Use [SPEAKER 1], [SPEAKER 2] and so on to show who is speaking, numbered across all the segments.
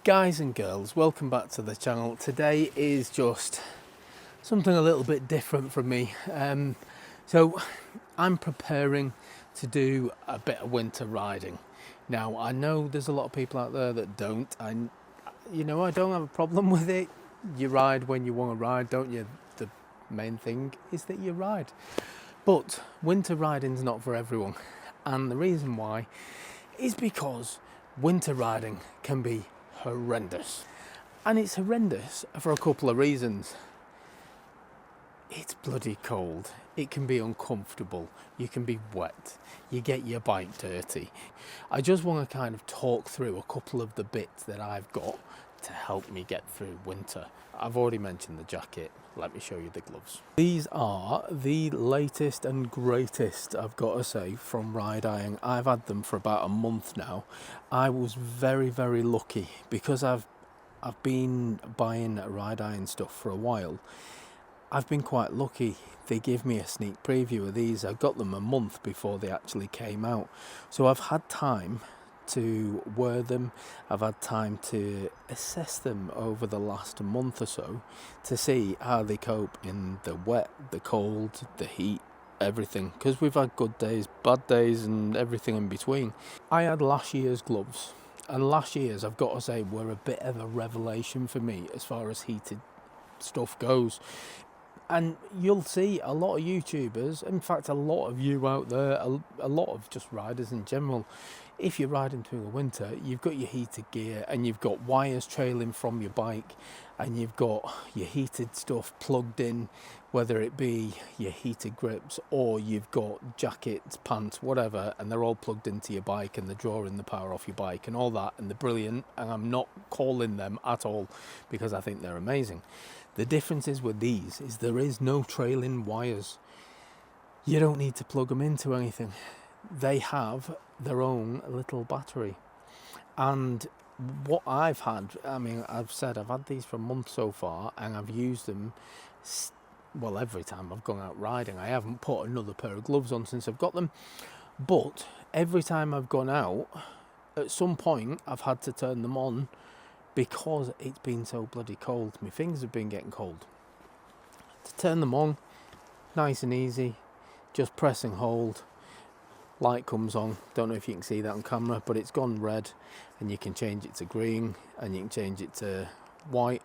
[SPEAKER 1] Guys and girls, welcome back to the channel. Today is just something a little bit different from me. So I'm preparing to do a bit of winter riding. Now I know there's a lot of people out there that don't. I don't have a problem with it. You ride when you want to ride, don't you? The main thing is that you ride. But winter riding's not for everyone. And the reason why is because winter riding can be horrendous. And it's horrendous for a couple of reasons. It's bloody cold. It can be uncomfortable. You can be wet. You get your bike dirty. I just want to kind of talk through a couple of the bits that I've got to help me get through winter. I've already mentioned the jacket. Let me show you the gloves. These are the latest and greatest, I've got to say, from RIDEIRON. I've had them for about a month now. I was very, very lucky because I've been buying RIDEIRON stuff for a while. I've been quite lucky. They give me a sneak preview of these. I got them a month before they actually came out. So I've had time to wear them. I've had time to assess them over the last month or so to see how they cope in the wet, the cold, the heat, everything, because we've had good days, bad days and everything in between. I had last year's gloves, and last year's, I've got to say, were a bit of a revelation for me as far as heated stuff goes. And you'll see a lot of YouTubers, in fact a lot of you out there, a lot of just riders in general, if you're riding through the winter, you've got your heated gear and you've got wires trailing from your bike and you've got your heated stuff plugged in, whether it be your heated grips or you've got jackets, pants, whatever, and they're all plugged into your bike and they're drawing the power off your bike and all that, and they're brilliant, and I'm not calling them at all because I think they're amazing. The difference is with these is there is no trailing wires. You don't need to plug them into anything. They have their own little battery. And what I've had, I've had these for a month so far, and I've used them, well, every time I've gone out riding. I haven't put another pair of gloves on since I've got them. But every time I've gone out, at some point I've had to turn them on because it's been so bloody cold. My fingers have been getting cold. To turn them on, nice and easy, just press and hold. Light comes on. Don't know if you can see that on camera, but it's gone red, and you can change it to green, and you can change it to white,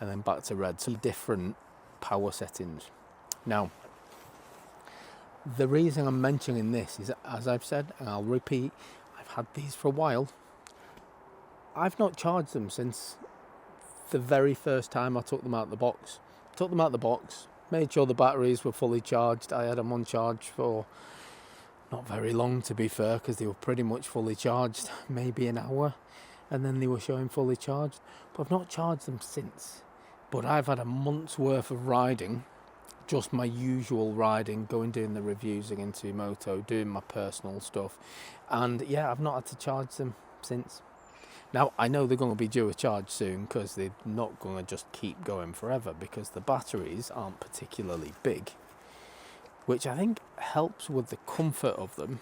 [SPEAKER 1] and then back to red. So different power settings. Now, the reason I'm mentioning this is, as I've said, and I'll repeat, I've had these for a while. I've not charged them since the very first time I took them out of the box. Took them out of the box, made sure the batteries were fully charged. I had them on charge for not very long, to be fair, because they were pretty much fully charged, maybe an hour, and then they were showing fully charged. But I've not charged them since. But I've had a month's worth of riding, just my usual riding, going doing the reviews again to Moto, doing my personal stuff, and yeah, I've not had to charge them since. Now, I know they're going to be due a charge soon because they're not going to just keep going forever because the batteries aren't particularly big, which I think helps with the comfort of them.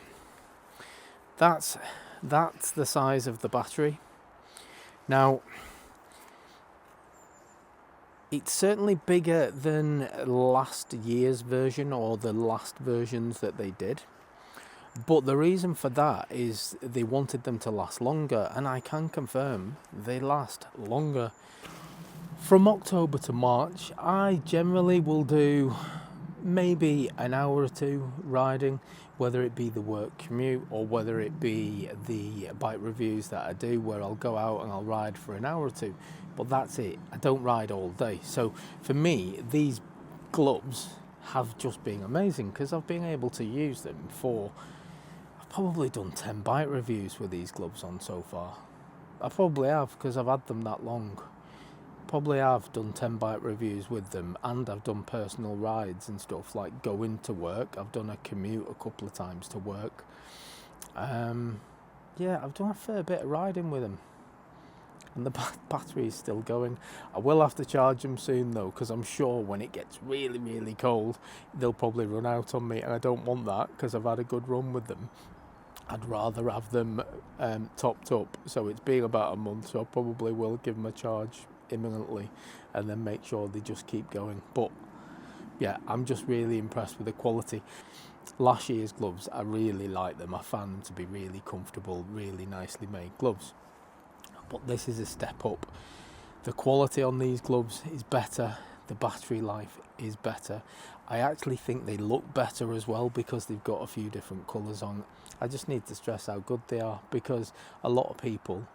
[SPEAKER 1] That's the size of the battery. Now, it's certainly bigger than last year's version or the last versions that they did. But the reason for that is they wanted them to last longer, and I can confirm they last longer. From October to March, I generally will do maybe an hour or two riding, whether it be the work commute or whether it be the bike reviews that I do, where I'll go out and I'll ride for an hour or two. But that's it. I don't ride all day. So for me, these gloves have just been amazing because I've been able to use them for... probably done 10 bike reviews with these gloves on so far. I probably have, because I've had them that long. Probably have done 10 bike reviews with them, and I've done personal rides and stuff, like going to work. I've done a commute a couple of times to work. Yeah, I've done a fair bit of riding with them. And the battery is still going. I will have to charge them soon though, because I'm sure when it gets really, really cold, they'll probably run out on me, and I don't want that because I've had a good run with them. I'd rather have them topped up. So it's been about a month, so I probably will give them a charge imminently and then make sure they just keep going. But yeah, I'm just really impressed with the quality. Last year's gloves, I really like them. I found them to be really comfortable, really nicely made gloves. But this is a step up. The quality on these gloves is better. The battery life is better. I actually think they look better as well because they've got a few different colours on. I just need to stress how good they are, because a lot of people,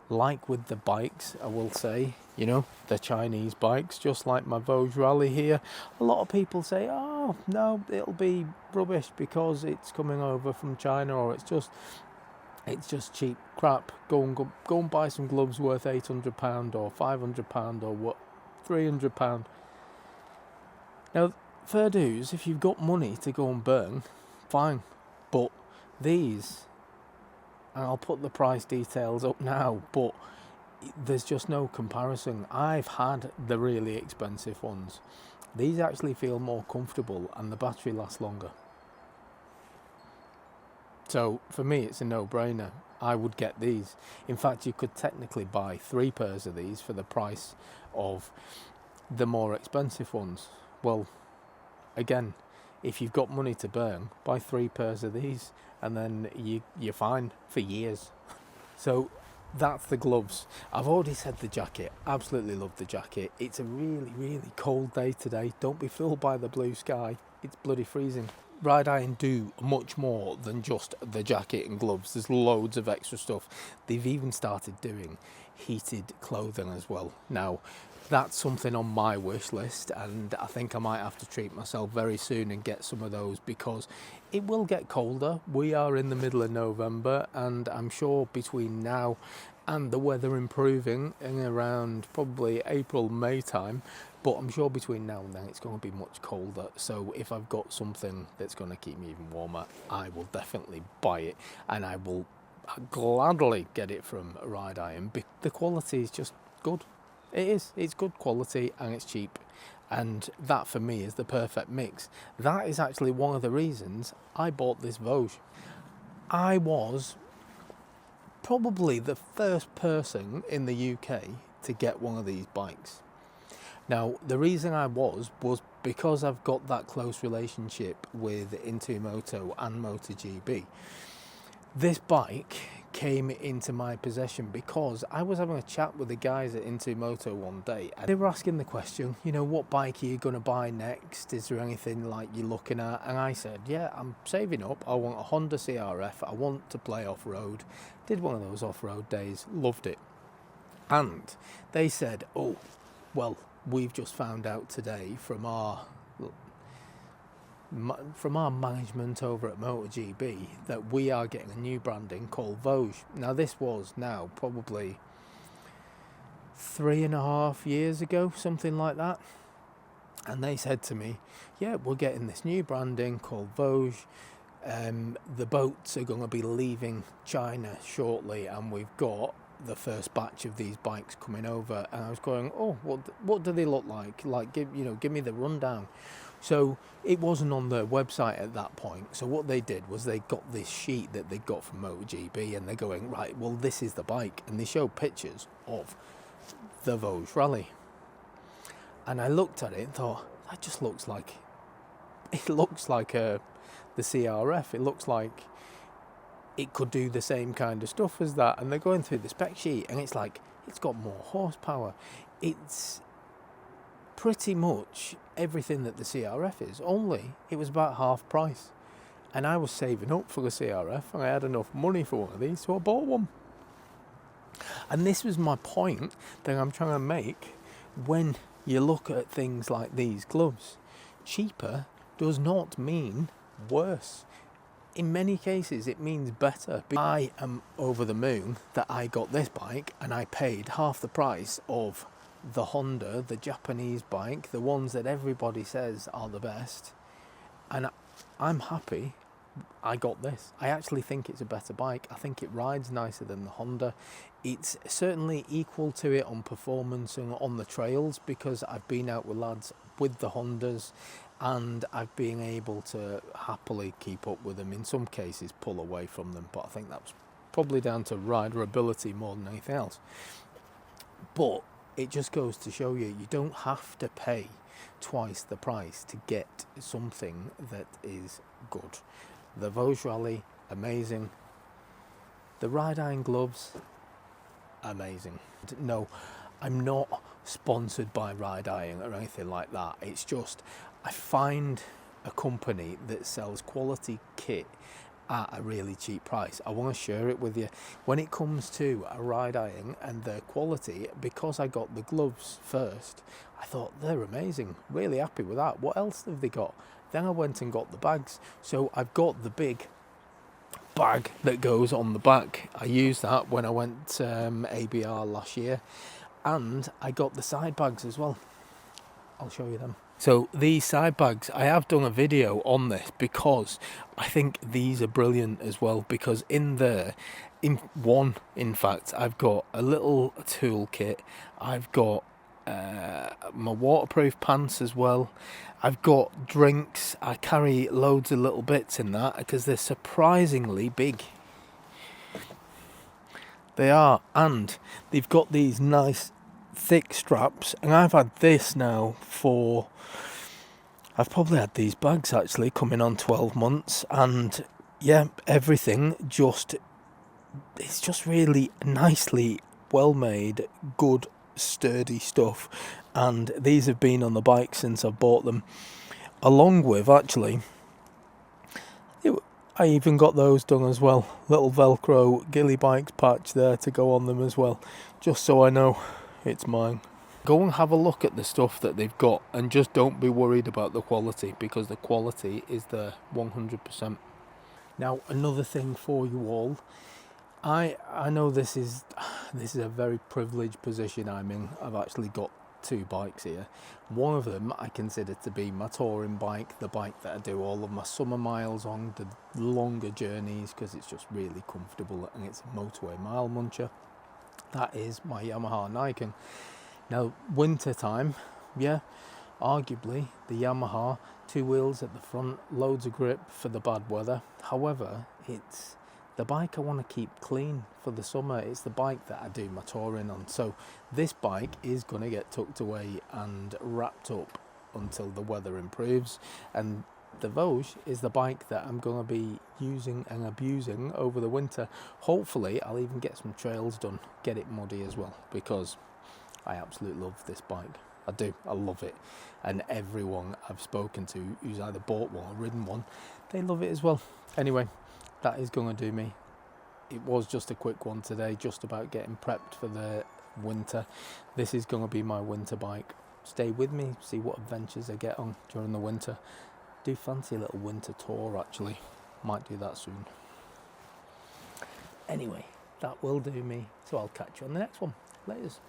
[SPEAKER 1] like with the bikes, I will say, you know, the Chinese bikes, just like my Vosges Rally here, a lot of people say, oh no, it'll be rubbish because it's coming over from China, or it's just cheap crap. Go and buy some gloves worth £800 or £500 or what, £300. Now, fair dues, if you've got money to go and burn, fine. But these, and I'll put the price details up now, but there's just no comparison. I've had the really expensive ones. These actually feel more comfortable and the battery lasts longer. So for me, it's a no-brainer. I would get these. In fact, you could technically buy 3 pairs of these for the price of the more expensive ones. Well, again, if you've got money to burn, buy 3 pairs of these and then you're fine for years. So that's the gloves. I've already said the jacket. Absolutely love the jacket. It's a really, really cold day today. Don't be fooled by the blue sky. It's bloody freezing. RIDEIRON do much more than just the jacket and gloves. There's loads of extra stuff. They've even started doing heated clothing as well. Now, that's something on my wish list, and I think I might have to treat myself very soon and get some of those, because it will get colder. We are in the middle of November, and I'm sure between now and the weather improving in around probably April, May time, but I'm sure between now and then it's going to be much colder. So if I've got something that's going to keep me even warmer, I will definitely buy it, and I will gladly get it from RIDEIRON. The quality is just good. It is. It's good quality and it's cheap. And that for me is the perfect mix. That is actually one of the reasons I bought this Vosges. I was probably the first person in the UK to get one of these bikes. Now, the reason I was because I've got that close relationship with Moto and MotoGP. This bike came into my possession because I was having a chat with the guys at Moto one day, and they were asking the question, you know, what bike are you going to buy next? Is there anything like you're looking at? And I said, yeah, I'm saving up. I want a Honda CRF. I want to play off-road. Did one of those off-road days, loved it. And they said, oh, well, we've just found out today from our management over at MotoGP that we are getting a new branding called Vosges. Now, this was now probably 3.5 years ago, something like that. And they said to me, yeah, we're getting this new branding called Vosges. The boats are going to be leaving China shortly, and we've got the first batch of these bikes coming over. And I was going, oh, what do they look like? Like, give me the rundown. So it wasn't on their website at that point. So what they did was they got this sheet that they got from MotoGP, and they're going, right, well, this is the bike. And they showed pictures of the Vosges Rally. And I looked at it and thought, that just looks like, the CRF. It looks like it could do the same kind of stuff as that. And they're going through the spec sheet, and it's like, it's got more horsepower. It's pretty much everything that the CRF is, only it was about half price. And I was saving up for the CRF, and I had enough money for one of these, so I bought one. And this was my point that I'm trying to make. When you look at things like these gloves, cheaper does not mean worse. In many cases, it means better. I am over the moon that I got this bike, and I paid half the price of the Honda, the Japanese bike, the ones that everybody says are the best. And I'm happy I got this. I actually think it's a better bike. I think it rides nicer than the Honda. It's certainly equal to it on performance and on the trails, because I've been out with lads with the Hondas, and I've been able to happily keep up with them, in some cases pull away from them, but I think that was probably down to rider ability more than anything else. But it just goes to show you, you don't have to pay twice the price to get something that is good. The Vosges Rally, amazing. The Ride Iron gloves, amazing. No, I'm not sponsored by Ride Iron or anything like that. It's just, I find a company that sells quality kit at a really cheap price. I want to share it with you. When it comes to a Ride Iron and their quality, because I got the gloves first, I thought they're amazing, really happy with that. What else have they got? Then I went and got the bags. So I've got the big bag that goes on the back. I used that when I went ABR last year, and I got the side bags as well. I'll show you them. So these side bags, I have done a video on this because I think these are brilliant as well, because in there, in fact, I've got a little toolkit, I've got my waterproof pants as well, I've got drinks, I carry loads of little bits in that because they're surprisingly big. They are, and they've got these nice thick straps, and I've had this now for, I've probably had these bags actually coming on 12 months, and yeah, everything just, it's just really nicely well made, good sturdy stuff, and these have been on the bike since I bought them, along with actually, I even got those done as well, little Velcro Gilly Bikes patch there to go on them as well, just so I know it's mine. Go and have a look at the stuff that they've got, and just don't be worried about the quality, because the quality is there 100%. Now, another thing for you all, I know this is a very privileged position I'm in. I've actually got two bikes here. One of them I consider to be my touring bike, the bike that I do all of my summer miles on, the longer journeys, because it's just really comfortable and it's a motorway mile muncher. That is my Yamaha Nikon. Now, winter time, yeah, arguably the Yamaha, two wheels at the front, loads of grip for the bad weather. However, it's the bike I want to keep clean for the summer. It's the bike that I do my touring on. So this bike is going to get tucked away and wrapped up until the weather improves. And the Vosges is the bike that I'm going to be using and abusing over the winter. Hopefully I'll even get some trails done, get it muddy as well, because I absolutely love this bike. I do, I love it. And everyone I've spoken to who's either bought one or ridden one, they love it as well. Anyway, that is going to do me. It was just a quick one today, just about getting prepped for the winter. This is going to be my winter bike. Stay with me, see what adventures I get on during the winter. Do fancy a little winter tour actually. Might do that soon. Anyway, that will do me. So I'll catch you on the next one. Laters.